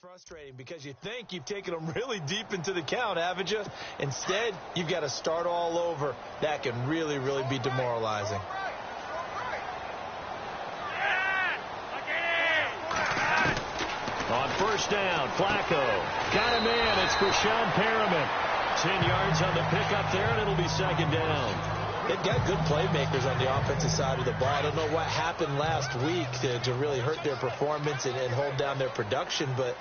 frustrating because you think you've taken them really deep into the count, haven't you? Instead, you've got to start all over. That can really, really be demoralizing. On first down, Flacco. Got him in. It's for Sean Perriman. 10 yards on the pickup there, and it'll be second down. They've got good playmakers on the offensive side of the ball. I don't know what happened last week to really hurt their performance and hold down their production, but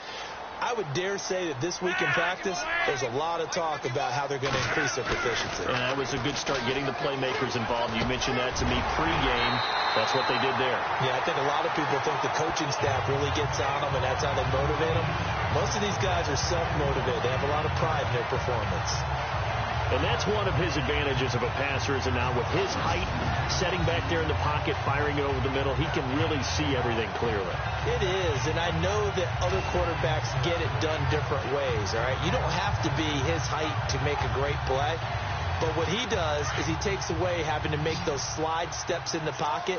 I would dare say that this week in practice, there's a lot of talk about how they're going to increase their proficiency. And that was a good start getting the playmakers involved. You mentioned that to me pregame. That's what they did there. Yeah, I think a lot of people think the coaching staff really gets on them, and that's how they motivate them. Most of these guys are self-motivated. They have a lot of pride in their performance. And that's one of his advantages of a passer, is now with his height, setting back there in the pocket, firing it over the middle, he can really see everything clearly. It is, and I know that other quarterbacks get it done different ways, all right? You don't have to be his height to make a great play, but what he does is he takes away having to make those slide steps in the pocket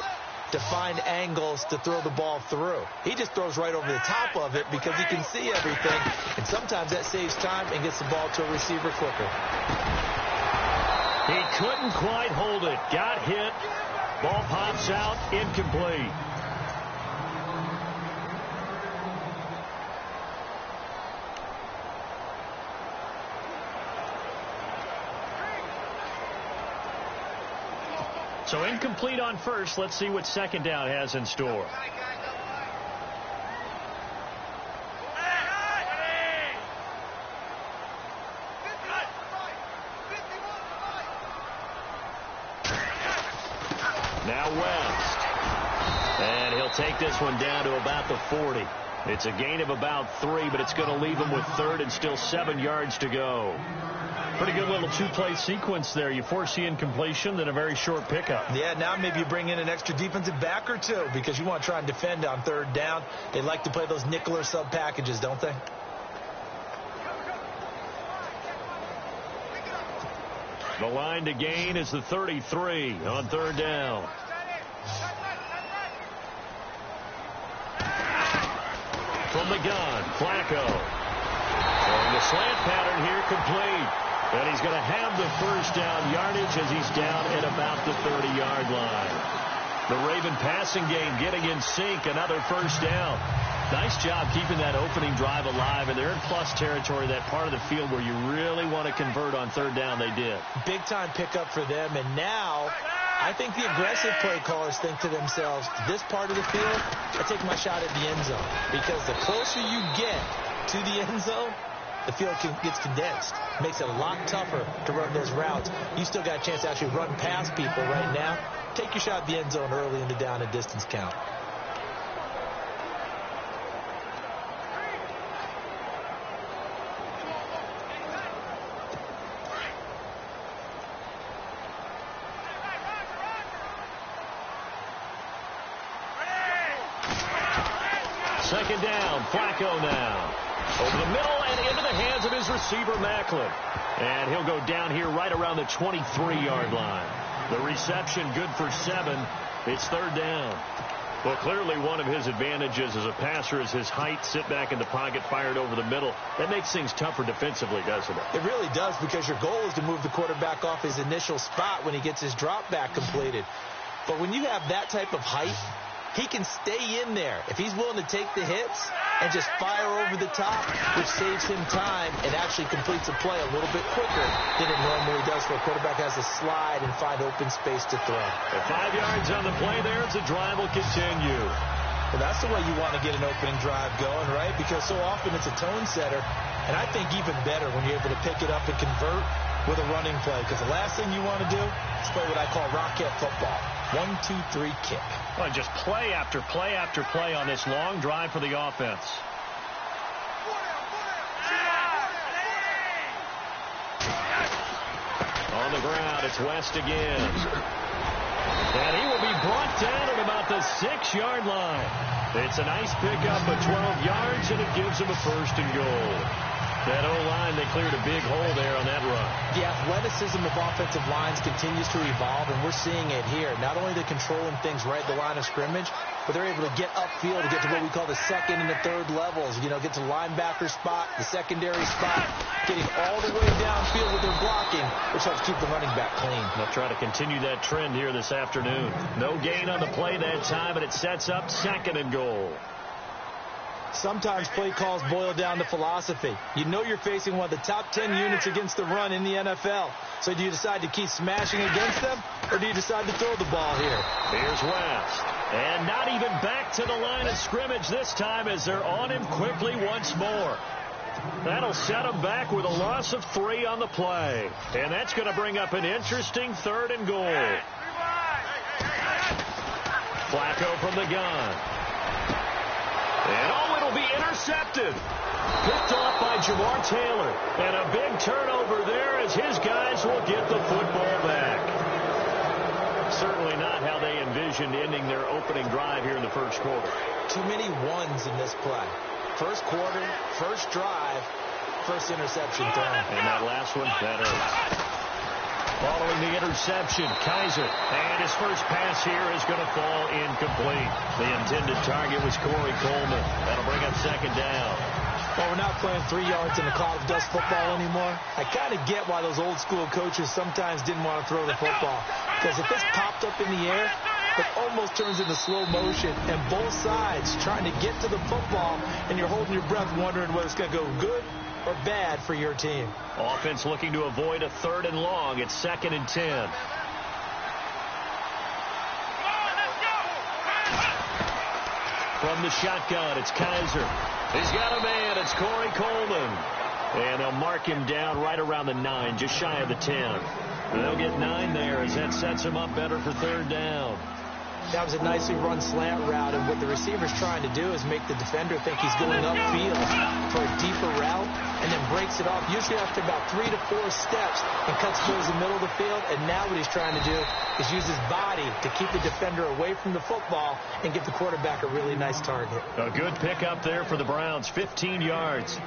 to find angles to throw the ball through. He just throws right over the top of it because he can see everything, and sometimes that saves time and gets the ball to a receiver quicker. He couldn't quite hold it. Got hit. Ball pops out. Incomplete. So incomplete on first. Let's see what second down has in store. Now West. And he'll take this one down to about the 40. It's a gain of about 3, but it's going to leave him with third and still 7 yards to go. Pretty good little two-play sequence there. You force the incompletion, then a very short pickup. Yeah, now maybe you bring in an extra defensive back or two because you want to try and defend on third down. They like to play those nickel or sub packages, don't they? The line to gain is the 33 on third down. From the gun, Flacco. And the slant pattern here complete. And he's going to have the first down yardage as he's down at about the 30-yard line. The Raven passing game getting in sync. Another first down. Nice job keeping that opening drive alive. And they're in plus territory, that part of the field where you really want to convert on third down. They did. Big-time pickup for them. And now I think the aggressive play callers think to themselves, this part of the field, I take my shot at the end zone. Because the closer you get to the end zone, the field gets condensed. Makes it a lot tougher to run those routes. You still got a chance to actually run past people right now. Take your shot at the end zone early in the down and distance count. Second down, Flacco now. Over the middle and into the hands of his receiver, Macklin. And he'll go down here right around the 23-yard line. The reception good for 7. It's third down. Well, clearly one of his advantages as a passer is his height, sit back in the pocket, fired over the middle. That makes things tougher defensively, doesn't it? It really does, because your goal is to move the quarterback off his initial spot when he gets his drop back completed. But when you have that type of height, he can stay in there if he's willing to take the hits and just fire over the top, which saves him time and actually completes a play a little bit quicker than it normally does, where a quarterback has to slide and find open space to throw. At 5 yards on the play there, as the drive will continue. Well, that's the way you want to get an opening drive going, right? Because so often it's a tone setter, and I think even better when you're able to pick it up and convert with a running play, because the last thing you want to do is play what I call rocket football. 1, 2, 3, kick. Well, just play after play after play on this long drive for the offense. On the ground, it's West again. And he will be brought down at about the 6-yard line. It's a nice pickup of 12 yards, and it gives him a first and goal. That O-line, they cleared a big hole there on that run. The athleticism of offensive lines continues to evolve, and we're seeing it here. Not only the controlling things right at the line of scrimmage, but they're able to get upfield to get to what we call the second and the third levels. You know, get to linebacker spot, the secondary spot, getting all the way downfield with their blocking, which helps keep the running back clean. They'll try to continue that trend here this afternoon. No gain on the play that time, and it sets up 2nd and goal. Sometimes play calls boil down to philosophy. You know you're facing one of the top 10 units against the run in the NFL. So do you decide to keep smashing against them, or do you decide to throw the ball here? Here's West. And not even back to the line of scrimmage this time as they're on him quickly once more. That'll set him back with a loss of 3 on the play. And that's going to bring up an interesting 3rd and goal. Flacco from the gun. And it'll be intercepted. Picked off by Jamar Taylor. And a big turnover there as his guys will get the football back. Certainly not how they envisioned ending their opening drive here in the first quarter. Too many ones in this play. First quarter, first drive, first interception thrown. And that last one, that hurts. Following the interception, Kaiser. And his first pass here is going to fall incomplete. The intended target was Corey Coleman. That'll bring up 2nd down. Well, we're not playing 3 yards in a cloud of dust football anymore. I kind of get why those old school coaches sometimes didn't want to throw the football. Because if it's popped up in the air, it almost turns into slow motion. And both sides trying to get to the football, and you're holding your breath wondering whether it's going to go good or bad for your team. Offense looking to avoid a 3rd and long. It's 2nd and 10. From the shotgun, it's Kaiser. He's got a man. It's Corey Coleman. And they'll mark him down right around the 9, just shy of the 10. And they'll get 9 there as that sets him up better for 3rd down. That was a nicely run slant route, and what the receiver's trying to do is make the defender think he's going upfield for a deeper route, and then breaks it off, usually after about 3 to 4 steps, and cuts towards the middle of the field. And now what he's trying to do is use his body to keep the defender away from the football and give the quarterback a really nice target. A good pickup there for the Browns, 15 yards.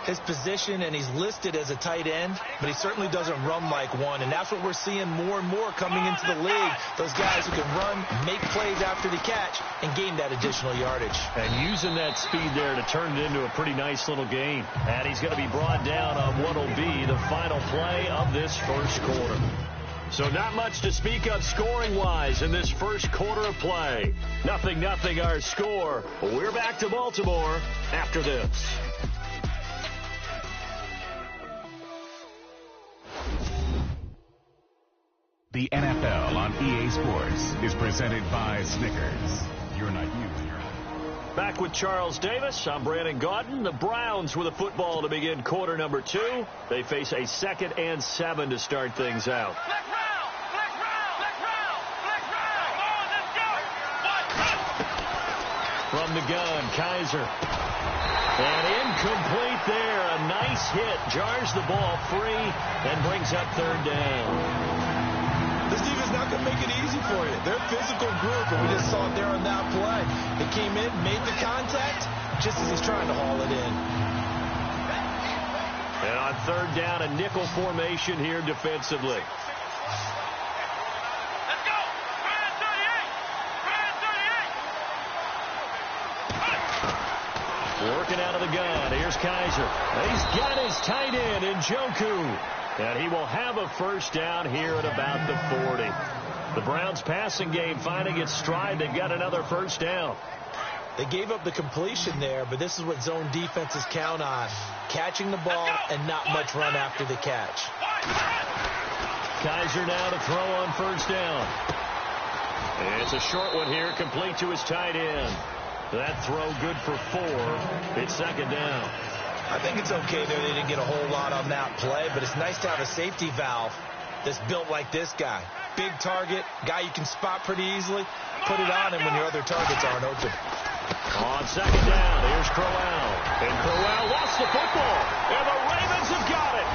His position, and he's listed as a tight end, but he certainly doesn't run like one, and that's what we're seeing more and more coming into the league. Those guys who can run, make plays after the catch, and gain that additional yardage. And using that speed there to turn it into a pretty nice little gain. And he's going to be brought down on what will be the final play of this first quarter. So not much to speak of scoring-wise in this first quarter of play. 0-0 our score. We're back to Baltimore after this. The NFL on EA Sports is presented by Snickers. You're not you, you're not. Back with Charles Davis. I'm Brandon Gaudin. The Browns with a football to begin quarter number 2. They face a 2nd and 7 to start things out. From the gun, Kaiser. And incomplete there. A nice hit. Jars the ball free and brings up 3rd down. This defense not going to make it easy for you. They're a physical group, and we just saw it there on that play. They came in, made the contact, just as he's trying to haul it in. And on 3rd down, a nickel formation here defensively. Let's go! Working out of the gun. Here's Kaiser. He's got his tight end in Njoku. And he will have a first down here at about the 40. The Browns passing game finding its stride. They've got another first down. They gave up the completion there, but this is what zone defenses count on. Catching the ball and not much run after the catch. Kaiser now to throw on first down. And it's a short one here, complete to his tight end. That throw good for 4. It's 2nd down. I think it's okay there. They didn't get a whole lot on that play, but it's nice to have a safety valve that's built like this guy. Big target, guy you can spot pretty easily. Put it on him when your other targets aren't open. On 2nd down, here's Crowell. And Crowell lost the football. And the Ravens have got it.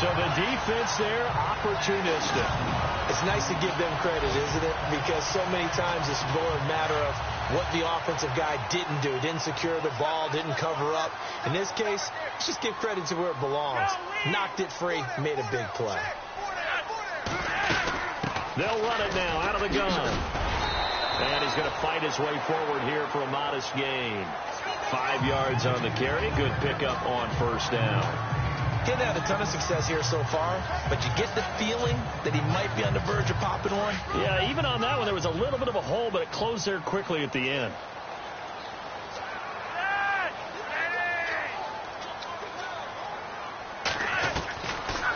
So the defense there, opportunistic. It's nice to give them credit, isn't it? Because so many times it's more a matter of what the offensive guy didn't do. Didn't secure the ball, didn't cover up. In this case, let's just give credit to where it belongs. Knocked it free, made a big play. They'll run it now out of the gun. And he's going to fight his way forward here for a modest gain. 5 yards on the carry. Good pickup on first down. He hasn't had a ton of success here so far, but you get the feeling that he might be on the verge of popping one. Yeah, even on that one, there was a little bit of a hole, but it closed there quickly at the end.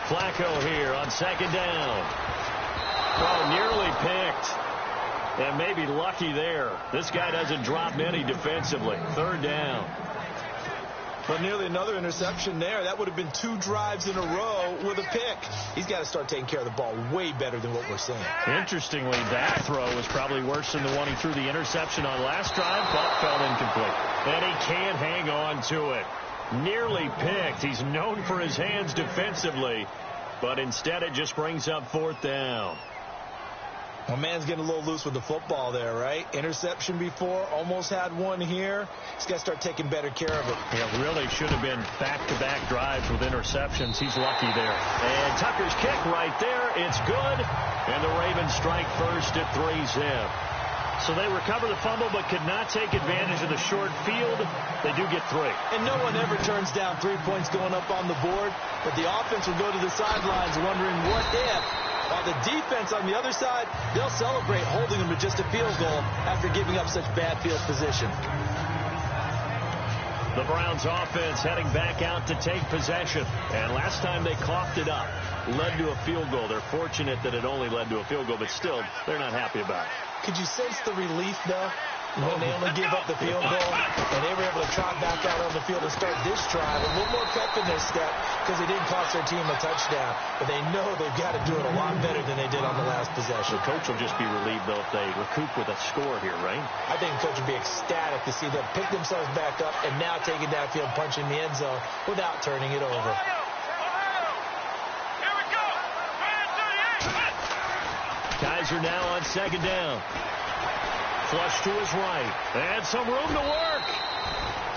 Flacco here on second down. Oh, nearly picked. And maybe lucky there. This guy doesn't drop many defensively. Third down. But nearly another interception there. That would have been 2 drives in a row with a pick. He's got to start taking care of the ball way better than what we're seeing. Interestingly, that throw was probably worse than the one he threw the interception on last drive, but fell incomplete. And he can't hang on to it. Nearly picked. He's known for his hands defensively, but instead it just brings up fourth down. Well, man's getting a little loose with the football there, right? Interception before, almost had one here. He's got to start taking better care of it. Yeah, really should have been back-to-back drives with interceptions. He's lucky there. And Tucker's kick right there. It's good. And the Ravens strike first at 3-zip. So they recover the fumble but could not take advantage of the short field. They do get 3. And no one ever turns down 3 points going up on the board. But the offense will go to the sidelines wondering what if. While the defense on the other side, they'll celebrate holding them to just a field goal after giving up such bad field position. The Browns offense heading back out to take possession. And last time they coughed it up, led to a field goal. They're fortunate that it only led to a field goal, but still, they're not happy about it. Could you sense the relief, though, when they only gave up the field goal and they were able to trot back out on the field and start this drive? A little more pep in their step because they didn't cost their team a touchdown, but they know they've got to do it a lot better than they did on the last possession. The coach will just be relieved, though, if they recoup with a score here, right? I think the coach would be ecstatic to see them pick themselves back up and now take it downfield, punching the end zone without turning it over. Kaiser now on second down. Flush to his right. And some room to work.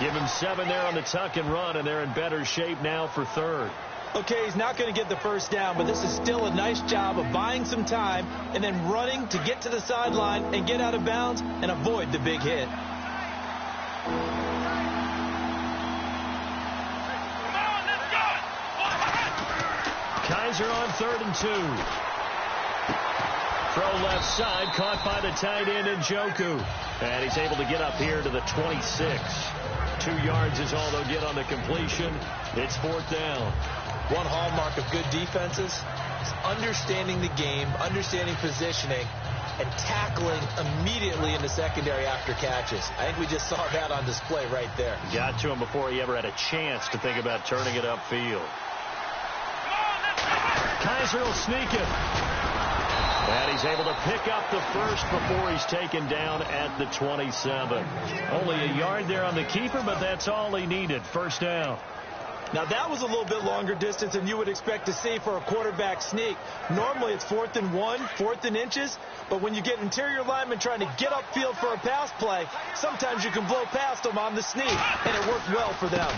Give him 7 there on the tuck and run, and they're in better shape now for third. Okay, he's not going to get the first down, but this is still a nice job of buying some time and then running to get to the sideline and get out of bounds and avoid the big hit. Kaiser on 3rd and 2. Throw left side, caught by the tight end Njoku. And he's able to get up here to the 26. 2 yards is all they'll get on the completion. It's fourth down. One hallmark of good defenses is understanding the game, understanding positioning, and tackling immediately in the secondary after catches. I think we just saw that on display right there. Got to him before he ever had a chance to think about turning it upfield. Kaiser will sneak it. And he's able to pick up the first before he's taken down at the 27. Only a yard there on the keeper, but that's all he needed. First down. Now, that was a little bit longer distance than you would expect to see for a quarterback sneak. Normally, it's 4th and 1, 4th and inches. But when you get interior linemen trying to get upfield for a pass play, sometimes you can blow past them on the sneak, and it worked well for them.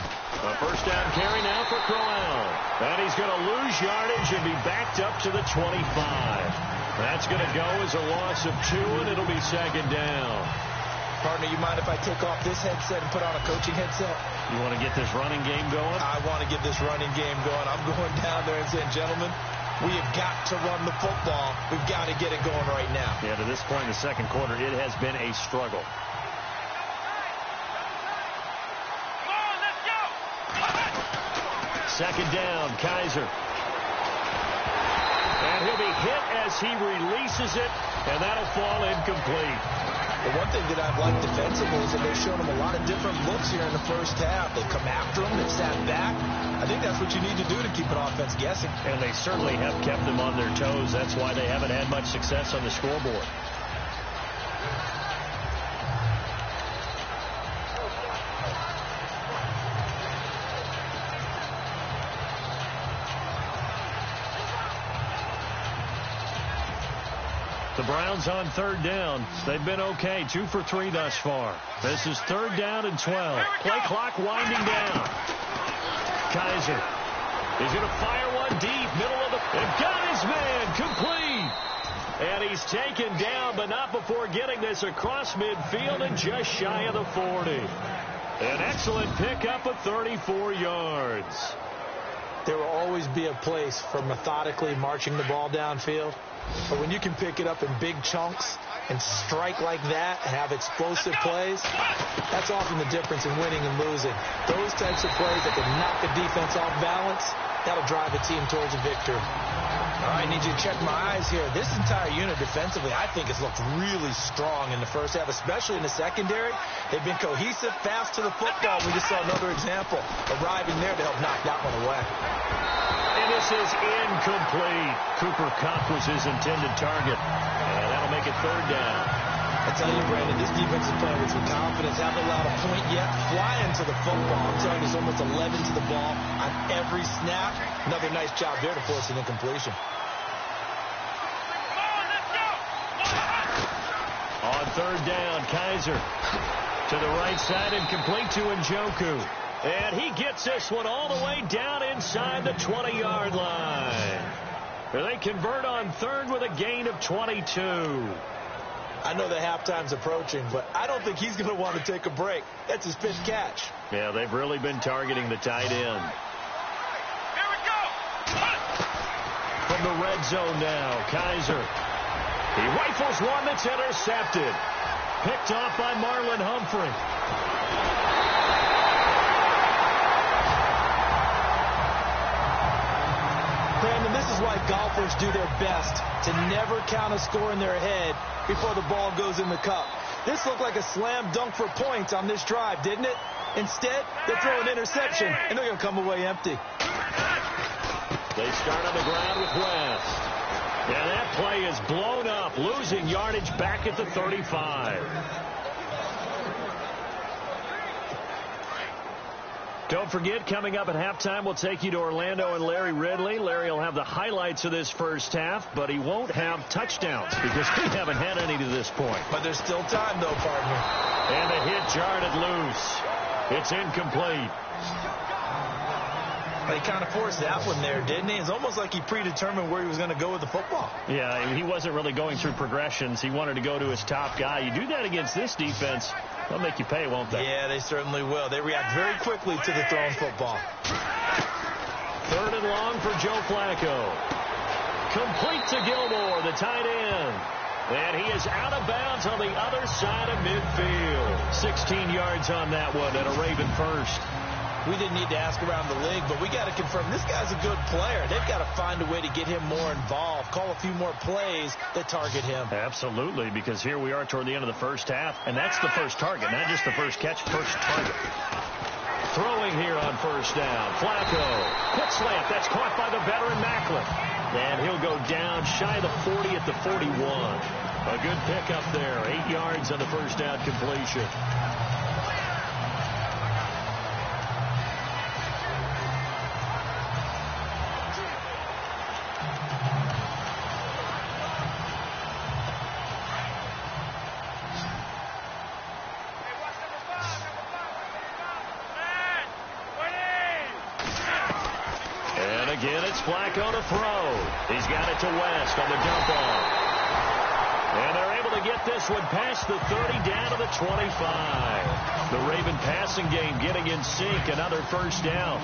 A first down carry now for Crowell. And he's going to lose yardage and be backed up to the 25. That's going to go as a loss of 2, and it'll be second down. Partner, you mind if I take off this headset and put on a coaching headset? You want to get this running game going? I want to get this running game going. I'm going down there and saying, gentlemen, we have got to run the football. We've got to get it going right now. Yeah, to this point in the second quarter, it has been a struggle. Second down, Kaiser. And he'll be hit as he releases it, and that'll fall incomplete. The one thing that I've liked defensively is that they've shown him a lot of different looks here in the first half. They've come after him. They've sat back. I think that's what you need to do to keep an offense guessing. And they certainly have kept them on their toes. That's why they haven't had much success on the scoreboard. The Browns on third down. They've been okay. 2 for 3 thus far. This is 3rd down and 12. Play clock winding down. Kaiser is going to fire one deep. Middle of the... And got his man complete. And He's taken down, but not before getting this across midfield and just shy of the 40. An excellent pickup of 34 yards. There will always be a place for methodically marching the ball downfield. But when you can pick it up in big chunks and strike like that and have explosive plays, that's often the difference in winning and losing. Those types of plays that can knock a defense off balance, that'll drive a team towards a victory. All right, I need you to check my eyes here. This entire unit defensively, I think, has looked really strong in the first half, especially in the secondary. They've been cohesive, fast to the football. We just saw another example arriving there to help knock that one away. And this is incomplete. Cooper Kupp was his intended target. And that'll make it third down. I tell you, Brandon, this defense is playing with some confidence. Haven't allowed a point yet. Flying to the football. I'm telling you, there's almost 11 to the ball on every snap. Another nice job there to force an incompletion. On third down, Kaiser to the right side and complete to Njoku. And he gets this one all the way down inside the 20-yard line. They convert on third with a gain of 22. I know the halftime's approaching, but I don't think he's going to want to take a break. That's his fifth catch. Yeah, they've really been targeting the tight end. Here we go. From the red zone now, Kaiser. He rifles one that's intercepted. Picked off by Marlon Humphrey. Brandon, this is why golfers do their best to never count a score in their head before the ball goes in the cup. This looked like a slam dunk for points on this drive, didn't it? Instead, they throw an interception, and they're going to come away empty. They start on the ground with West. And that play is blown up, losing yardage back at the 35. Don't forget, coming up at halftime, we'll take you to Orlando and Larry Ridley. Larry will have the highlights of this first half, but he won't have touchdowns because we haven't had any to this point. But there's still time, though, partner. And the hit jarred loose. It's incomplete. He kind of forced that one there, didn't he? It's almost like he predetermined where he was going to go with the football. Yeah, he wasn't really going through progressions. He wanted to go to his top guy. You do that against this defense, they'll make you pay, won't they? Yeah, they certainly will. They react very quickly to the thrown football. Third and long for Joe Flacco. Complete to Gilmore, the tight end. And he is out of bounds on the other side of midfield. 16 yards on that one and a Raven first. We didn't need to ask around the league, but we got to confirm this guy's a good player. They've got to find a way to get him more involved, call a few more plays that target him. Absolutely, because here we are toward the end of the first half, and that's the first target, not just the first catch, first target. Throwing here on first down. Flacco. Quick slant. That's caught by the veteran Macklin. And he'll go down shy of the 40 at the 41. A good pickup there. 8 yards on the first down completion. Again, it's Flacco to throw. He's got it to West on the dump off. And they're able to get this one past the 30 down to the 25. The Raven passing game getting in sync. Another first down.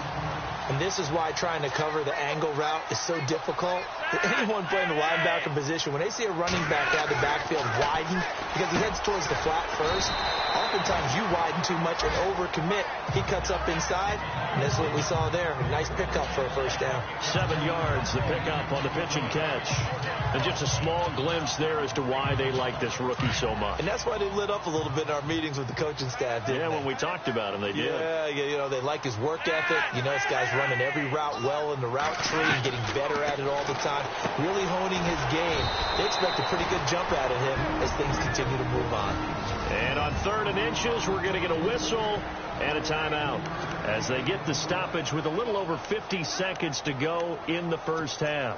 And this is why trying to cover the angle route is so difficult. Anyone playing the linebacker position, when they see a running back out of the backfield widen because he heads towards the flat first, oftentimes you widen too much and overcommit. He cuts up inside, and that's what we saw there. A nice pickup for a first down. 7 yards, the pickup on the pitch and catch. And just a small glimpse there as to why they like this rookie so much. And that's why they lit up a little bit in our meetings with the coaching staff, didn't they? When we talked about him, they did. Yeah, you know, they like his work ethic. You know, this guy's running every route well in the route tree and getting better at it all the time. Really honing his game. They expect a pretty good jump out of him as things continue to move on. And on 3rd and inches, we're going to get a whistle and a timeout as they get the stoppage with a little over 50 seconds to go in the first half.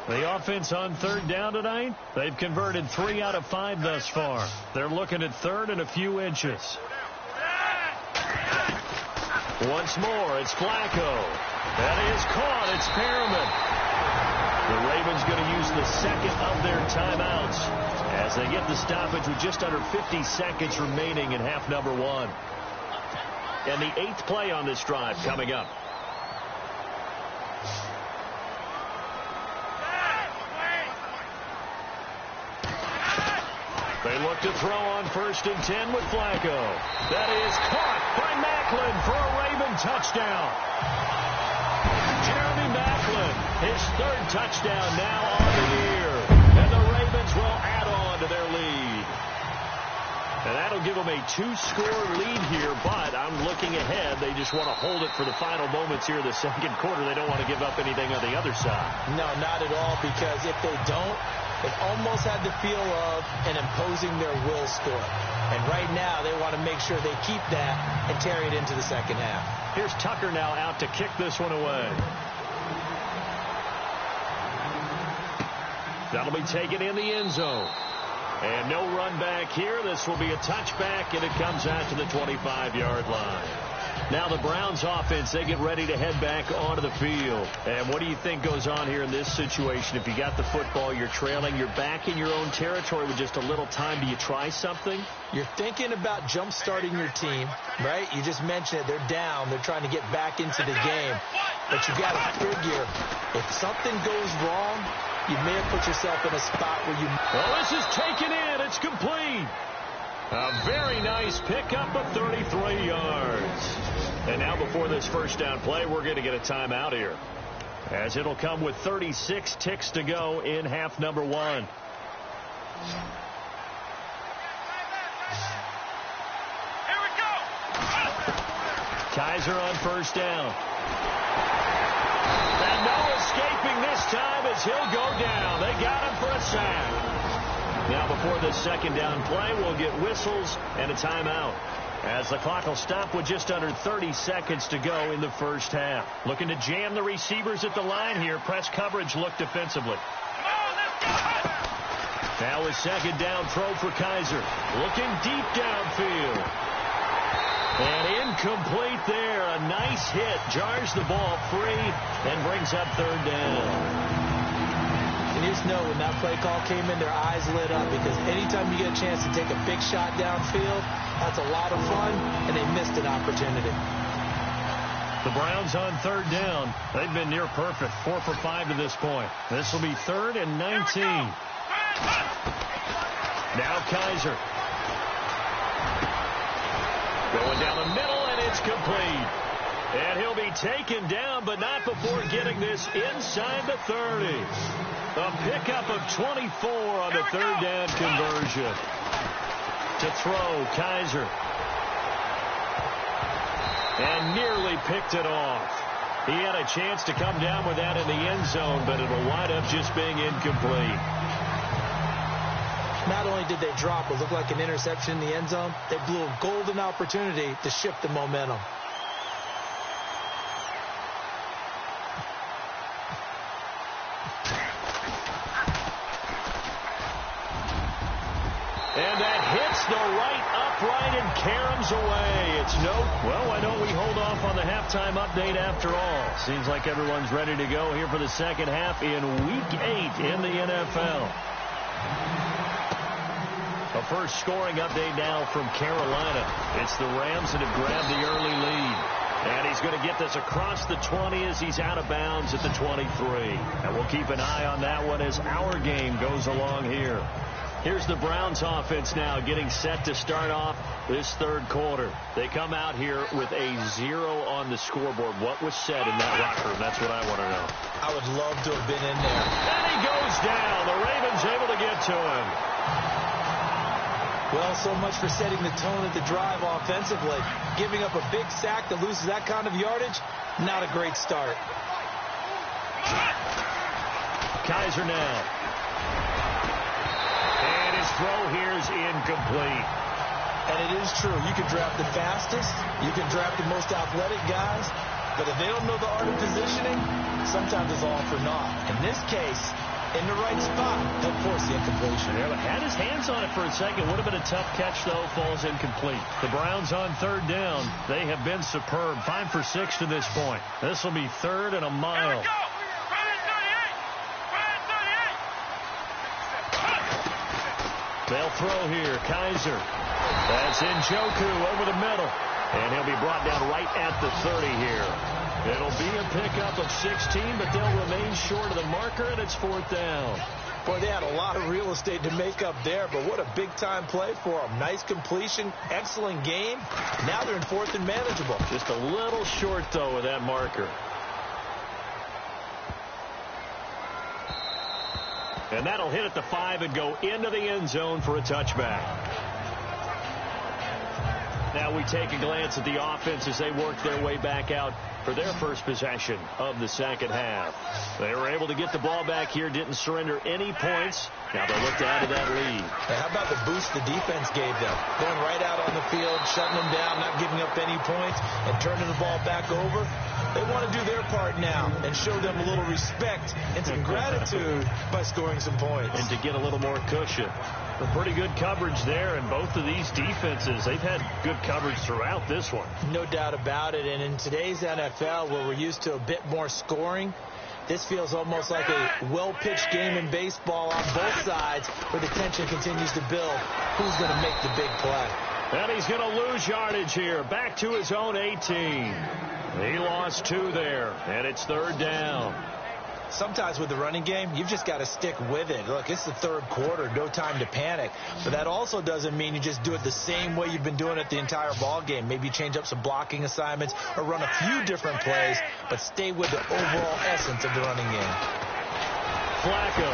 The offense on 3rd down tonight, they've converted 3 out of 5 thus far. They're looking at 3rd and a few inches. Once more, it's Flacco. That is caught. It's Perriman. The Ravens going to use the second of their timeouts as they get the stoppage with just under 50 seconds remaining in half number one. And the 8th play on this drive coming up. They look to throw on 1st and 10 with Flacco. That is caught by Maclin for a Raven touchdown. Jeremy Maclin, his 3rd touchdown now on the year. And the Ravens will add on to their lead. And that'll give them a 2-score lead here, but I'm looking ahead. They just want to hold it for the final moments here of the second quarter. They don't want to give up anything on the other side. No, not at all, because if they don't, it almost had the feel of an imposing their will score. And right now, they want to make sure they keep that and carry it into the second half. Here's Tucker now out to kick this one away. That'll be taken in the end zone. And no run back here. This will be a touchback, and it comes out to the 25-yard line. Now the Browns offense, they get ready to head back onto the field. And what do you think goes on here in this situation? If you got the football, you're trailing, you're back in your own territory with just a little time. Do you try something? You're thinking about jump-starting your team, right? You just mentioned it. They're down. They're trying to get back into the game. But you got to figure, if something goes wrong, you may have put yourself in a spot where you... Well, this is taken in. It's complete. A very nice pickup of 33 yards. And now before this first down play, we're going to get a timeout here, as it'll come with 36 ticks to go in half number one. Here we go. Kaiser on 1st down. And no escaping this time as he'll go down. They got him for a sack. Now before this second down play, we'll get whistles and a timeout, as the clock will stop with just under 30 seconds to go in the first half. Looking to jam the receivers at the line here. Press coverage look defensively. Now a second down throw for Kaiser. Looking deep downfield. And incomplete there. A nice hit. Jars the ball free and brings up 3rd down. And you just know when that play call came in, their eyes lit up, because anytime you get a chance to take a big shot downfield, that's a lot of fun, and they missed an opportunity. The Browns on 3rd down. They've been near perfect, 4 for 5 to this point. This will be 3rd and 19. Now Kaiser. Going down the middle, and it's complete. And he'll be taken down, but not before getting this inside the 30. A pickup of 24 on the 3rd down conversion. To throw, Kaiser. And nearly picked it off. He had a chance to come down with that in the end zone, but it'll wind up just being incomplete. Not only did they drop what looked like an interception in the end zone, they blew a golden opportunity to shift the momentum. And that hits the right upright and caroms away. It's no, well, why don't we hold off on the halftime update after all? Seems like everyone's ready to go here for the second half in Week 8 in the NFL. A first scoring update now from Carolina. It's the Rams that have grabbed the early lead. And he's going to get this across the 20 as he's out of bounds at the 23. And we'll keep an eye on that one as our game goes along here. Here's the Browns offense now getting set to start off this 3rd quarter. They come out here with a 0 on the scoreboard. What was said in that locker room? That's what I want to know. I would love to have been in there. And he goes down. The Ravens able to get to him. Well, so much for setting the tone of the drive offensively. Giving up a big sack that loses that kind of yardage, not a great start. Kaiser now. And his throw here is incomplete. And it is true. You can draft the fastest. You can draft the most athletic guys. But if they don't know the art of positioning, sometimes it's all for naught. In this case, in the right spot, he'll force the incompletion. Yeah, but had his hands on it for a second. Would have been a tough catch, though. Falls incomplete. The Browns on 3rd down. They have been superb. 5 for 6 to this point. This will be 3rd and a mile. They'll throw here. Kaiser. That's Njoku over the middle. And he'll be brought down right at the 30 here. It'll be a pickup of 16, but they'll remain short of the marker, and it's 4th down. Boy, they had a lot of real estate to make up there, but what a big-time play for them. Nice completion, excellent game. Now they're in 4th and manageable. Just a little short, though, of that marker. And that'll hit at the 5 and go into the end zone for a touchback. Now we take a glance at the offense as they work their way back out for their first possession of the second half. They were able to get the ball back here, didn't surrender any points. Now they'll look to add to that lead. Now, how about the boost the defense gave them? Going right out on the field, shutting them down, not giving up any points, and turning the ball back over. They want to do their part now and show them a little respect and some gratitude by scoring some points. And to get a little more cushion. Pretty good coverage there, and both of these defenses, they've had good coverage throughout this one. No doubt about it, and in today's NFL, where we're used to a bit more scoring, this feels almost like a well-pitched game in baseball on both sides where the tension continues to build. Who's going to make the big play? And he's going to lose yardage here, back to his own 18. He lost 2 there, and it's 3rd down. Sometimes with the running game, you've just got to stick with it. Look, it's the 3rd quarter, no time to panic. But that also doesn't mean you just do it the same way you've been doing it the entire ball game. Maybe change up some blocking assignments or run a few different plays, but stay with the overall essence of the running game. Flacco.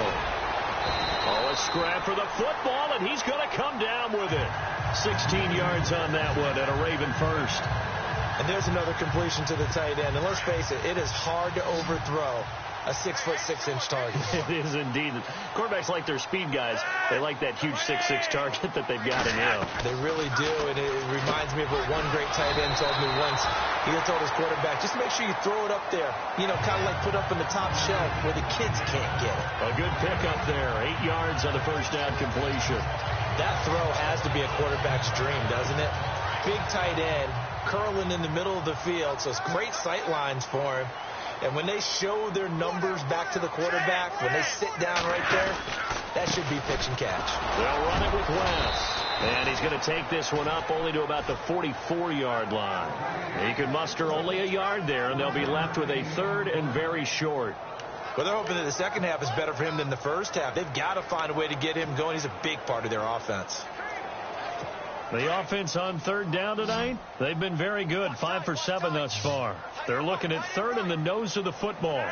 Oh, a scrap for the football, and he's going to come down with it. 16 yards on that one and a Raven first. And there's another completion to the tight end. And let's face it, it is hard to overthrow a 6'6" target. It is indeed. Quarterbacks like their speed guys. They like that huge 6'6" target that they've got in him. They really do, and it reminds me of what one great tight end told me once. He had told his quarterback, just make sure you throw it up there. You know, kind of like put up in the top shelf where the kids can't get it. A good pickup there. 8 yards on the first down completion. That throw has to be a quarterback's dream, doesn't it? Big tight end, curling in the middle of the field, so it's great sight lines for him. And when they show their numbers back to the quarterback, when they sit down right there, that should be pitch and catch. They'll run it with West. And he's going to take this one up only to about the 44-yard line. He could muster only a yard there, and they'll be left with a 3rd and very short. Well, they're hoping that the second half is better for him than the first half. They've got to find a way to get him going. He's a big part of their offense. The offense on 3rd down tonight, they've been very good. 5 for 7 thus far. They're looking at 3rd in the nose of the football.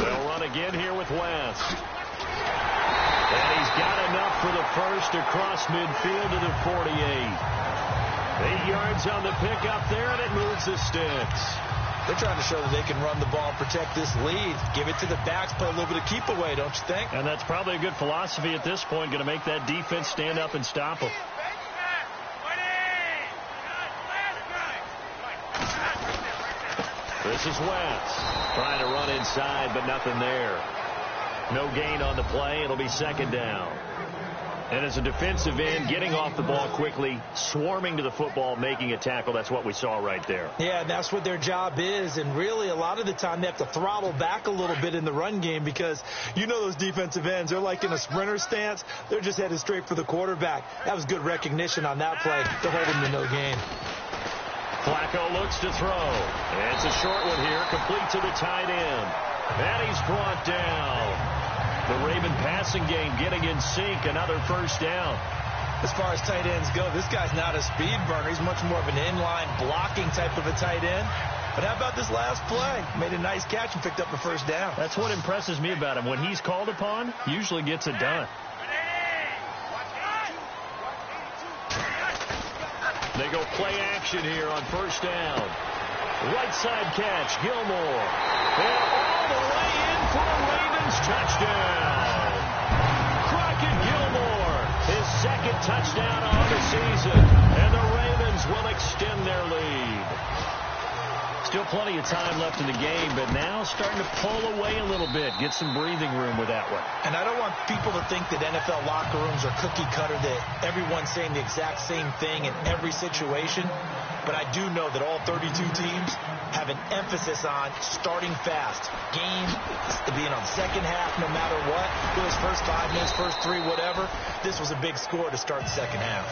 They'll run again here with West. And he's got enough for the first across midfield to the 48. 8 yards on the pickup there, and it moves the sticks. They're trying to show that they can run the ball and protect this lead. Give it to the backs, play a little bit of keep away, don't you think? And that's probably a good philosophy at this point, going to make that defense stand up and stop them. This is West trying to run inside, but nothing there. No gain on the play. It'll be 2nd down. And as a defensive end, getting off the ball quickly, swarming to the football, making a tackle, that's what we saw right there. Yeah, that's what their job is. And really, a lot of the time, they have to throttle back a little bit in the run game because you know those defensive ends, they're like in a sprinter stance. They're just headed straight for the quarterback. That was good recognition on that play to hold him to no gain. Flacco looks to throw. And it's a short one here, complete to the tight end. And he's brought down. The Raven passing game getting in sync, another first down. As far as tight ends go, this guy's not a speed burner. He's much more of an inline blocking type of a tight end. But how about this last play? Made a nice catch and picked up the first down. That's what impresses me about him. When he's called upon, usually gets it done. They go play action here on first down. Right side catch, Gilmore. And all the way in for a Ravens touchdown. Crockett Gilmore, his 2nd touchdown on the season. And the Ravens will extend their lead. Still plenty of time left in the game, but now starting to pull away a little bit. Get some breathing room with that one. And I don't want people to think that NFL locker rooms are cookie cutter, that everyone's saying the exact same thing in every situation. But I do know that all 32 teams have an emphasis on starting fast. Game being on second half no matter what. Those first 5 minutes, first 3, whatever. This was a big score to start the second half.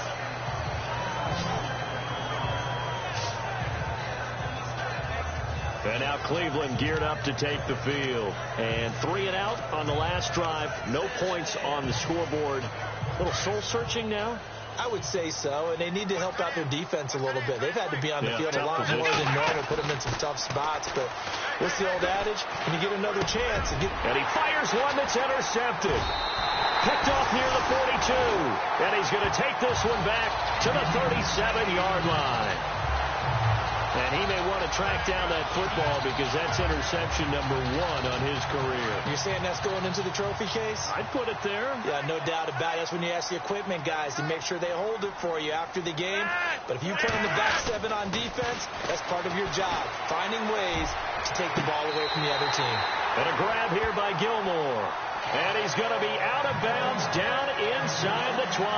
And now Cleveland geared up to take the field. And 3 and out on the last drive. No points on the scoreboard. A little soul-searching now? I would say so, and they need to help out their defense a little bit. They've had to be on the field a lot more than normal, put them in some tough spots. But what's the old adage? When you get another chance. And he fires one that's intercepted. Picked off near the 42. And he's going to take this one back to the 37-yard line. And he may want to track down that football because that's interception number 1 on his career. You're saying that's going into the trophy case? I'd put it there. Yeah, no doubt about it. That's when you ask the equipment guys to make sure they hold it for you after the game. But if you play in the back 7 on defense, that's part of your job, finding ways to take the ball away from the other team. And a grab here by Gilmore. And he's going to be out of bounds down inside the 20.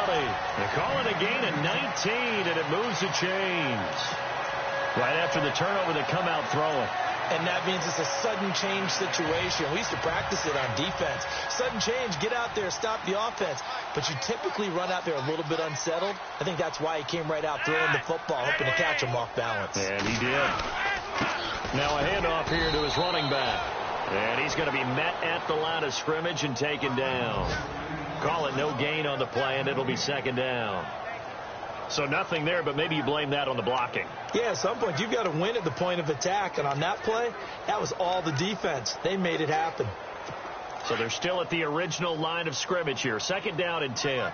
They call it a gain of 19, and it moves the chains. Right after the turnover, they come out throwing. And that means it's a sudden change situation. We used to practice it on defense. Sudden change, get out there, stop the offense. But you typically run out there a little bit unsettled. I think that's why he came right out throwing the football, hoping to catch him off balance. And he did. Now a handoff here to his running back. And he's going to be met at the line of scrimmage and taken down. Call it no gain on the play, and it'll be second down. So nothing there, but maybe you blame that on the blocking. Yeah, at some point you've got to win at the point of attack. And on that play, that was all the defense. They made it happen. So they're still at the original line of scrimmage here. Second down and 10.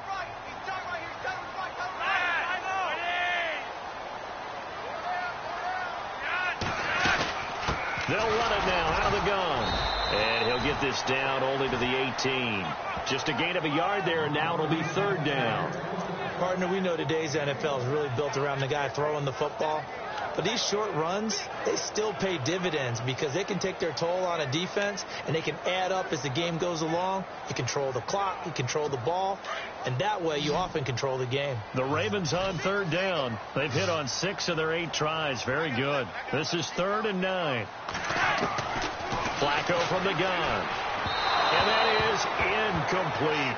They'll run it now out of the gun. And he'll get this down only to the 18. Just a gain of a yard there, and now it'll be third down. Partner, we know today's NFL is really built around the guy throwing the football. But these short runs, they still pay dividends because they can take their toll on a defense, and they can add up as the game goes along. You control the clock, you control the ball, and that way you often control the game. The Ravens on third down. They've hit on 6 of their 8 tries. Very good. This is 3rd and 9. Flacco from the gun. And that is incomplete.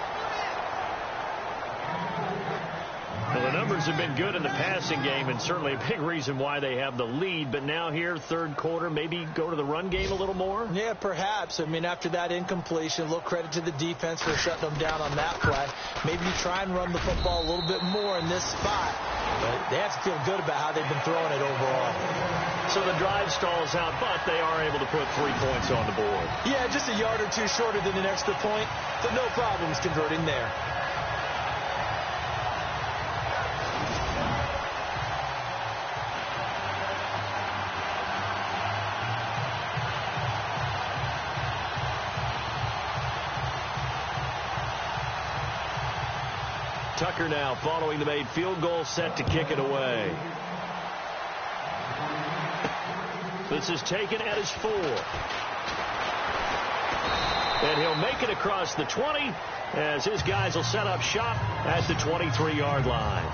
Well, the numbers have been good in the passing game, and certainly a big reason why they have the lead. But now here, third quarter, maybe go to the run game a little more? Yeah, perhaps. I mean, after that incompletion, a little credit to the defense for shutting them down on that play. Maybe you try and run the football a little bit more in this spot. But they have to feel good about how they've been throwing it overall. So the drive stalls out, but they are able to put 3 points on the board. Yeah, just a yard or two shorter than an extra point, but no problems converting there. Tucker now following the made field goal, set to kick it away. This is taken at his 4. And he'll make it across the 20 as his guys will set up shop at the 23-yard line.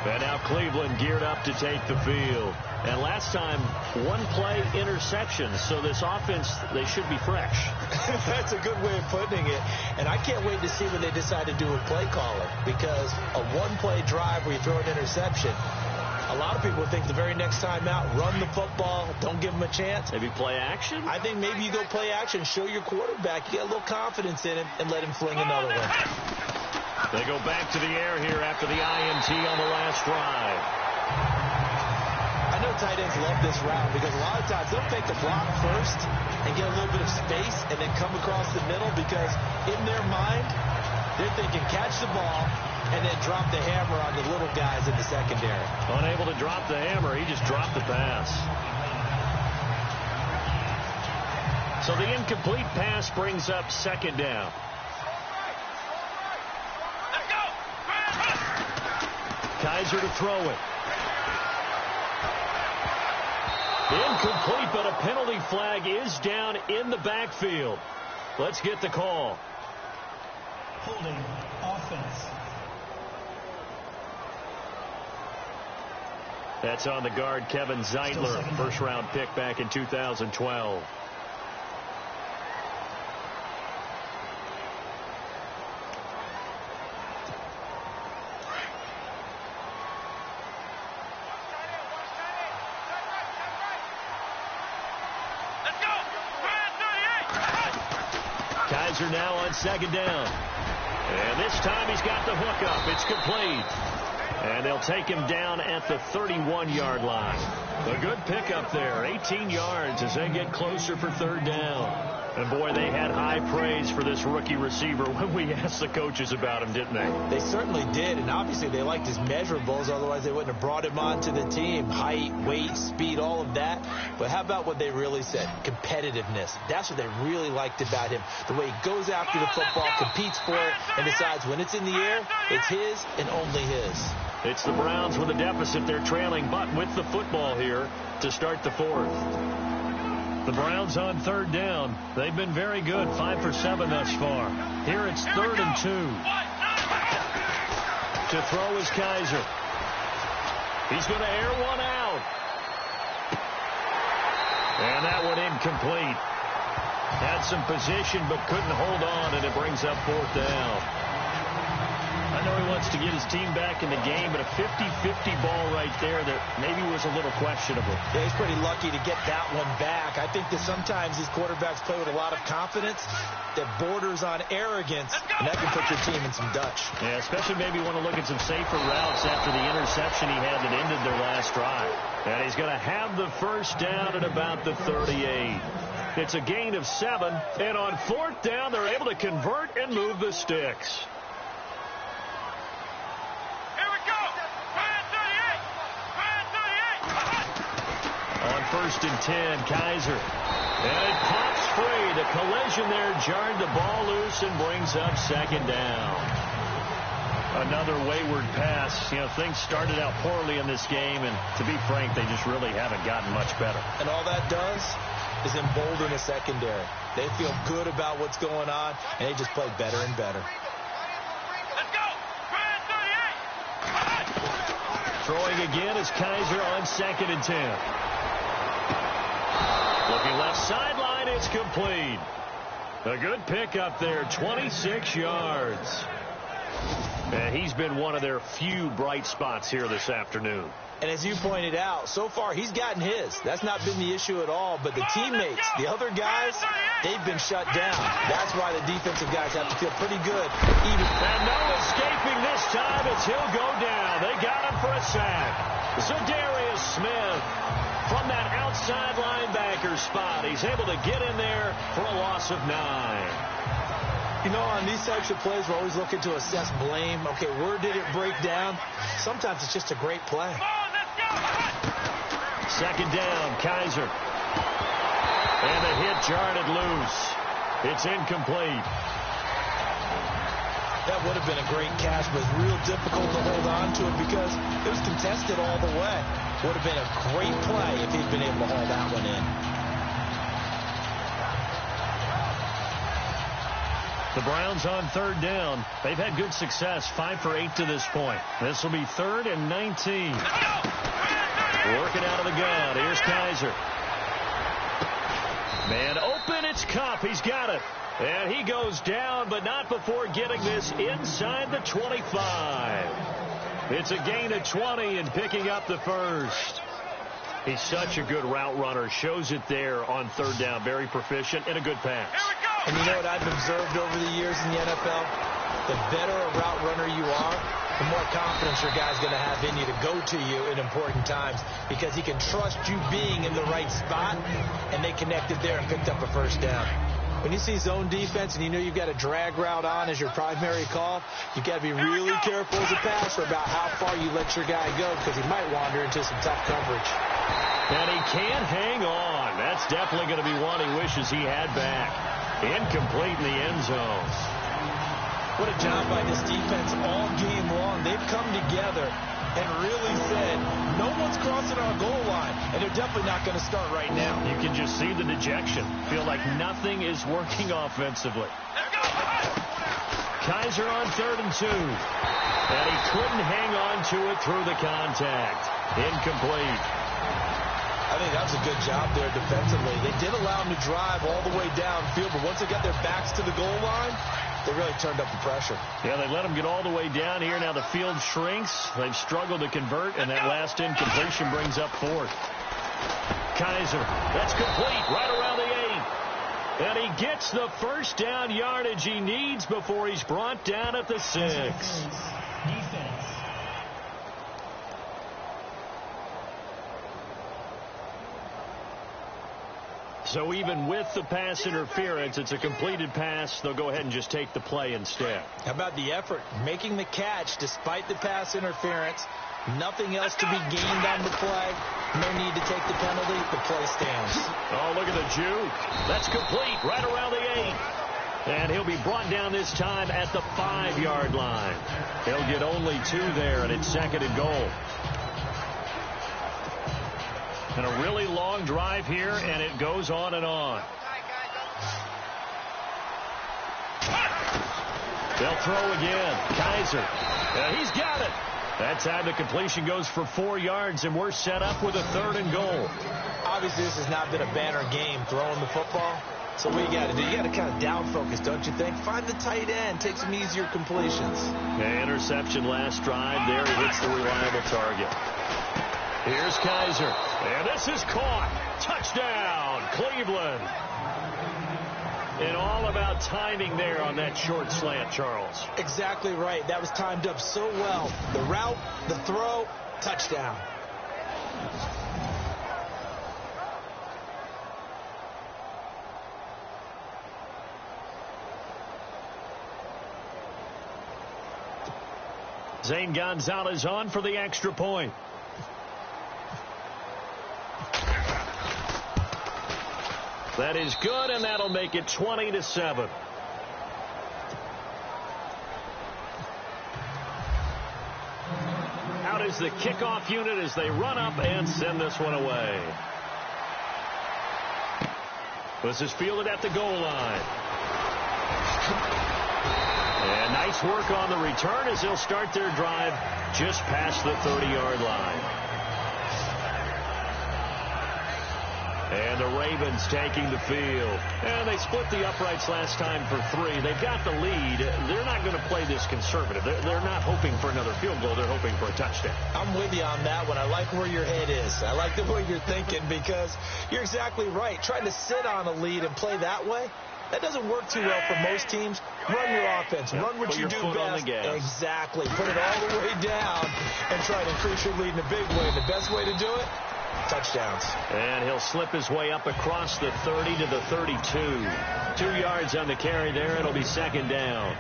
And now Cleveland geared up to take the field. And last time, 1-play interception. So this offense, they should be fresh. That's a good way of putting it. And I can't wait to see when they decide to do a play caller. Because a 1-play drive where you throw an interception, a lot of people think the very next time out, run the football, don't give them a chance. Maybe play action? I think maybe you go play action, show your quarterback, you get a little confidence in him, and let him fling another one. They go back to the air here after the INT on the last drive. I know tight ends love this route because a lot of times they'll fake the block first and get a little bit of space and then come across the middle because in their mind, they're thinking catch the ball and then drop the hammer on the little guys in the secondary. Unable to drop the hammer, he just dropped the pass. So the incomplete pass brings up second down. Kaiser to throw it. Incomplete, but a penalty flag is down in the backfield. Let's get the call. Holding offense. That's on the guard, Kevin Zeitler, first-round pick back in 2012. Kaiser now on second down. And this time he's got the hook up. It's complete. And they'll take him down at the 31-yard line. A good pickup there. 18 yards as they get closer for third down. And, boy, they had high praise for this rookie receiver when we asked the coaches about him, didn't they? They certainly did, and obviously they liked his measurables. Otherwise, they wouldn't have brought him onto the team. Height, weight, speed, all of that. But how about what they really said? Competitiveness. That's what they really liked about him. The way he goes after the football, competes for it, and decides when it's in the air, it's his and only his. It's the Browns with a deficit. They're trailing, but with the football here to start the fourth. The Browns on third down. They've been very good, 5 for 7 thus far. Here it's 3rd and 2. To throw is Kaiser. He's going to air one out. And that one incomplete. Had some position but couldn't hold on, and it brings up 4th down. I know he wants to get his team back in the game, but a 50-50 ball right there that maybe was a little questionable. Yeah, he's pretty lucky to get that one back. I think that sometimes these quarterbacks play with a lot of confidence that borders on arrogance, and that can put your team in some Dutch. Yeah, especially maybe want to look at some safer routes after the interception he had that ended their last drive. And he's going to have the first down at about the 38. It's a gain of 7, and on 4th down, they're able to convert and move the sticks. On 1st and 10, Kaiser. And it pops free. The collision there jarred the ball loose and brings up 2nd down. Another wayward pass. You know, things started out poorly in this game, and to be frank, they just really haven't gotten much better. And all that does is embolden the secondary. They feel good about what's going on, and they just play better and better. Throwing again is Kaiser on 2nd and 10. Looking left sideline, it's complete. A good pickup there, 26 yards. And he's been one of their few bright spots here this afternoon. And as you pointed out, so far he's gotten his. That's not been the issue at all. But the teammates, the other guys, they've been shut down. That's why the defensive guys have to feel pretty good. And no escaping this time as he'll go down. They got him for a sack. Zadarius Smith from that outside linebacker spot. He's able to get in there for a loss of 9. You know, on these types of plays, we're always looking to assess blame. Okay, where did it break down? Sometimes it's just a great play. 2nd down, Kaiser. And the hit jarred it loose. It's incomplete. That would have been a great catch, but it's real difficult to hold on to it because it was contested all the way. Would have been a great play if he'd been able to haul that one in. The Browns on 3rd down. They've had good success, 5 for 8 to this point. This will be 3rd and 19. Working out of the gun. Here's Kaiser. Man open, it's Cup. He's got it. And he goes down, but not before getting this inside the 25. It's a gain of 20 and picking up the first. He's such a good route runner. Shows it there on 3rd down. Very proficient and a good pass. And you know what I've observed over the years in the NFL? The better a route runner you are, the more confidence your guy's going to have in you to go to you in important times because he can trust you being in the right spot, and they connected there and picked up a first down. When you see zone defense and you know you've got a drag route on as your primary call, you've got to be really careful as a passer about how far you let your guy go because he might wander into some tough coverage. And he can't hang on. That's definitely going to be one he wishes he had back. Incomplete in the end zone. What a job by this defense all game long. They've come together and really said, no one's crossing our goal line, and they're definitely not going to start right now. You can just see the dejection. Feel like nothing is working offensively. Kaiser on 3rd and 2. And he couldn't hang on to it through the contact. Incomplete. I think that was a good job there defensively. They did allow him to drive all the way downfield, but once they got their backs to the goal line, they really turned up the pressure. Yeah, they let him get all the way down here. Now the field shrinks. They've struggled to convert, and that last incompletion brings up 4th. Kaiser, that's complete right around the 8. And he gets the first down yardage he needs before he's brought down at the 6. Defense. So even with the pass interference, it's a completed pass. They'll go ahead and just take the play instead. How about the effort? Making the catch despite the pass interference. Nothing else to be gained on the play. No need to take the penalty. The play stands. Oh, look at the juke. That's complete right around the 8. And he'll be brought down this time at the 5-yard line. He'll get only 2 there, and it's 2nd and goal. And a really long drive here, and it goes on and on. They'll throw again. Kaiser. He's got it. That time the completion goes for 4 yards, and we're set up with a 3rd and goal. Obviously, this has not been a banner game throwing the football. So what you got to do, you got to kind of down focus, don't you think? Find the tight end, take some easier completions. Interception last drive there. He hits the reliable target. Here's Kaiser. And this is caught. Touchdown, Cleveland. And all about timing there on that short slant, Charles. Exactly right. That was timed up so well. The route, the throw, touchdown. Zane Gonzalez on for the extra point. That is good, and that'll make it 20-7. Out is the kickoff unit as they run up and send this one away. This is fielded at the goal line. And nice work on the return as they'll start their drive just past the 30-yard line. And the Ravens taking the field. And they split the uprights last time for 3. They've got the lead. They're not going to play this conservative. They're not hoping for another field goal. They're hoping for a touchdown. I'm with you on that one. I like where your head is. I like the way you're thinking because you're exactly right. Trying to sit on a lead and play that way, that doesn't work too well for most teams. Run your offense. Run what you do best. Exactly. Put it all the way down and try to increase your lead in a big way. And the best way to do it, touchdowns. And he'll slip his way up across the 30 to the 32. 2 yards on the carry there. It'll be 2nd down.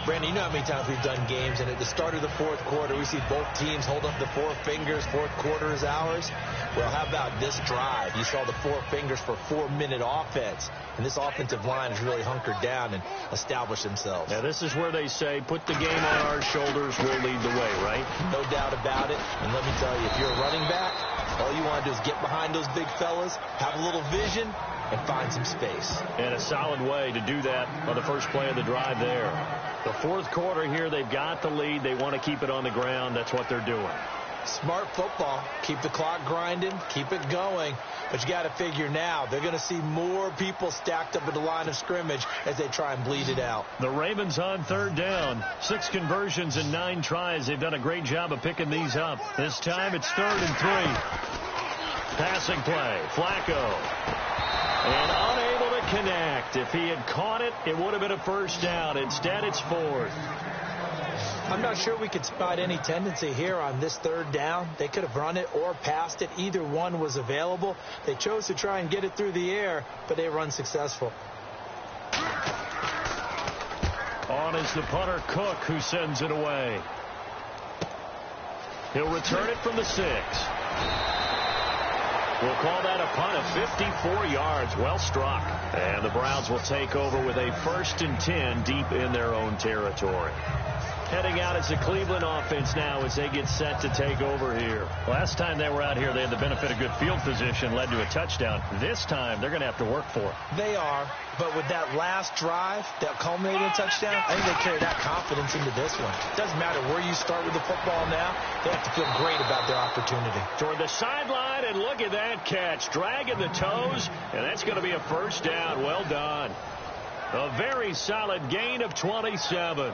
Brandon, you know how many times we've done games, and at the start of the 4th quarter, we see both teams hold up the 4 fingers. 4th quarter is ours. Well, how about this drive? You saw the 4 fingers for 4-minute offense, and this offensive line has really hunkered down and established themselves. Now, this is where they say, put the game on our shoulders, we'll lead the way, right? No doubt about it. And let me tell you, if you're a running back, all you want to do is get behind those big fellas, have a little vision, and find some space. And a solid way to do that on the first play of the drive there. The 4th quarter here, they've got the lead. They want to keep it on the ground. That's what they're doing. Smart football. Keep the clock grinding. Keep it going. But you got to figure now, they're going to see more people stacked up at the line of scrimmage as they try and bleed it out. The Ravens on 3rd down. 6 conversions and 9 tries. They've done a great job of picking these up. This time it's 3rd and 3. Passing play. Flacco. And unable to connect. If he had caught it, it would have been a first down. Instead, it's 4th. I'm not sure we could spot any tendency here on this 3rd down. They could have run it or passed it. Either one was available. They chose to try and get it through the air, but they were unsuccessful. On is the punter, Cook, who sends it away. He'll return it from the 6. We'll call that a punt of 54 yards. Well struck. And the Browns will take over with a 1st and 10 deep in their own territory. heading out as a Cleveland offense now as they get set to take over here. Last time they were out here, they had the benefit of good field position, led to a touchdown. This time, they're going to have to work for it. They are, but with that last drive that culminated in a touchdown, I think they carry that confidence into this one. It doesn't matter where you start with the football now. They have to feel great about their opportunity. Toward the sideline, and look at that catch. Dragging the toes, and that's going to be a first down. Well done. A very solid gain of 27.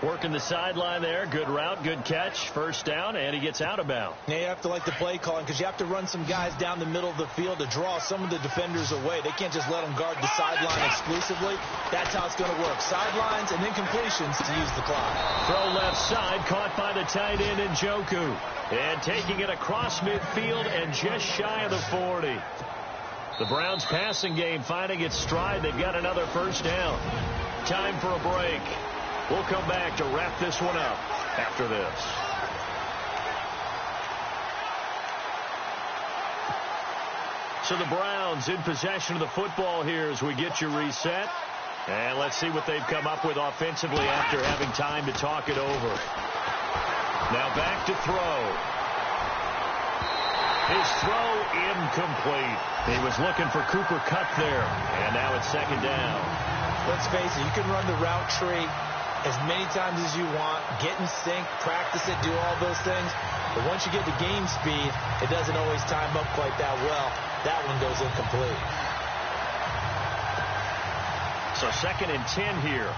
Working the sideline there. Good route, good catch. First down, and he gets out of bounds. Yeah, you have to like the play calling because you have to run some guys down the middle of the field to draw some of the defenders away. They can't just let them guard the sideline exclusively. That's how it's going to work. Sidelines and then completions to use the clock. Throw left side, caught by the tight end Njoku. And taking it across midfield and just shy of the 40. The Browns passing game finding its stride. They've got another first down. Time for a break. We'll come back to wrap this one up after this. So the Browns in possession of the football here as we get you reset. And let's see what they've come up with offensively after having time to talk it over. Now back to throw. His throw incomplete. He was looking for Cooper Kupp there. And now it's second down. Let's face it, you can run the route tree as many times as you want, get in sync, practice it, do all those things. But once you get to game speed, it doesn't always time up quite that well. That one goes incomplete. So second and 10 here.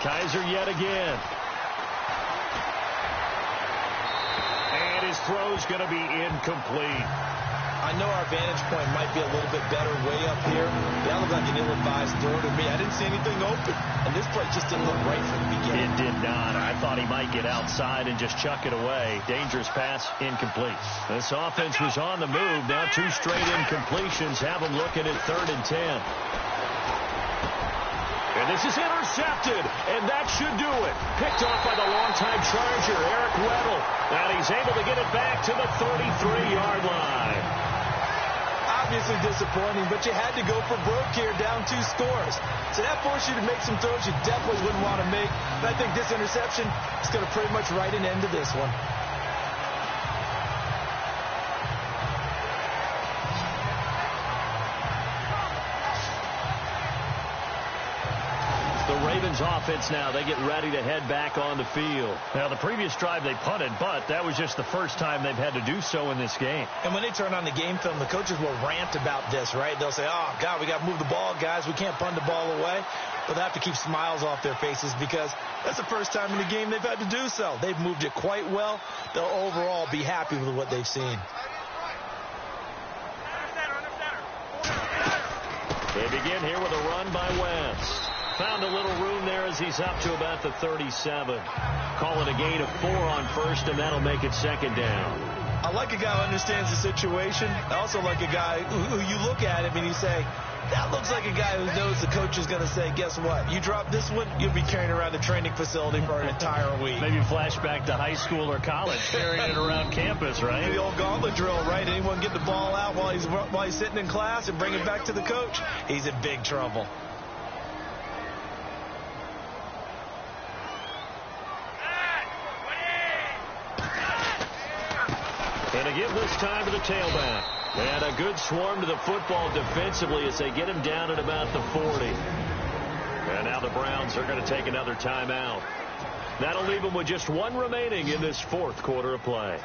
Kaiser yet again. And his throw's going to be incomplete. I know our vantage point might be a little bit better way up here. That looked like an ill-advised throw to me. I didn't see anything open. And this play just didn't look right from the beginning. It did not. I thought he might get outside and just chuck it away. Dangerous pass, incomplete. This offense was on the move. Now two straight incompletions have them looking at 3rd and 10. And this is intercepted, and that should do it. Picked off by the longtime Charger, Eric Weddle. And he's able to get it back to the 33-yard line. Obviously disappointing, but you had to go for broke here, down 2 scores. So that forced you to make some throws you definitely wouldn't want to make. But I think this interception is going to pretty much write an end to this one. Ravens offense now, they get ready to head back on the field. Now, the previous drive they punted, but that was just the first time they've had to do so in this game. And when they turn on the game film, the coaches will rant about this, right? They'll say, oh, God, we got to move the ball, guys. We can't punt the ball away. But they have to keep smiles off their faces because that's the first time in the game they've had to do so. They've moved it quite well. They'll overall be happy with what they've seen. They begin here with a run by Wentz. Found a little room there as he's up to about the 37. Call it a gain of 4 on first, and that'll make it second down. I like a guy who understands the situation. I also like a guy who you look at him and you say, that looks like a guy who knows the coach is going to say, guess what? You drop this one, you'll be carrying around the training facility for an entire week. Maybe flashback to high school or college, carrying it around campus, right? The old gauntlet drill, right? Anyone get the ball out while he's sitting in class and bring it back to the coach? He's in big trouble. And a give this time to the tailback. And a good swarm to the football defensively as they get him down at about the 40. And now the Browns are going to take another timeout. That'll leave them with just 1 remaining in this 4th quarter of play.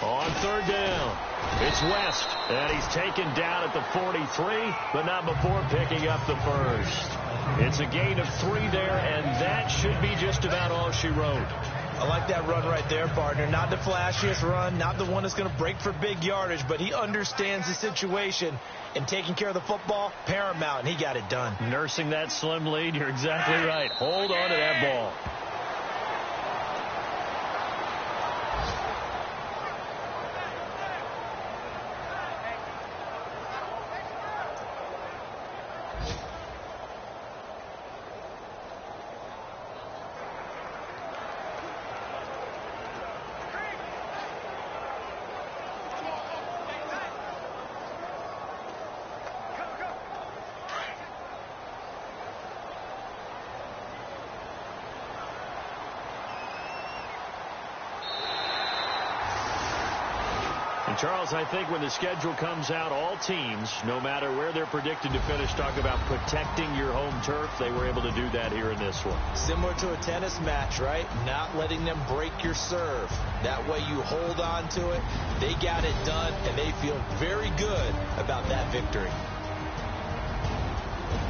On 3rd down, it's West. And he's taken down at the 43, but not before picking up the first. It's a gain of 3 there, and that should be just about all she wrote. I like that run right there, partner. Not the flashiest run, not the one that's going to break for big yardage, but he understands the situation, and taking care of the football, paramount, and he got it done. Nursing that slim lead, you're exactly right. Hold on to that ball. And, Charles, I think when the schedule comes out, all teams, no matter where they're predicted to finish, talk about protecting your home turf. They were able to do that here in this one. Similar to a tennis match, right? Not letting them break your serve. That way you hold on to it. They got it done, and they feel very good about that victory.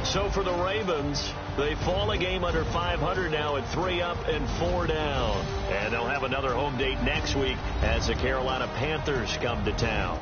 So for the Ravens, they fall a game under 500 now at 3 up and 4 down. And they'll have another home date next week as the Carolina Panthers come to town.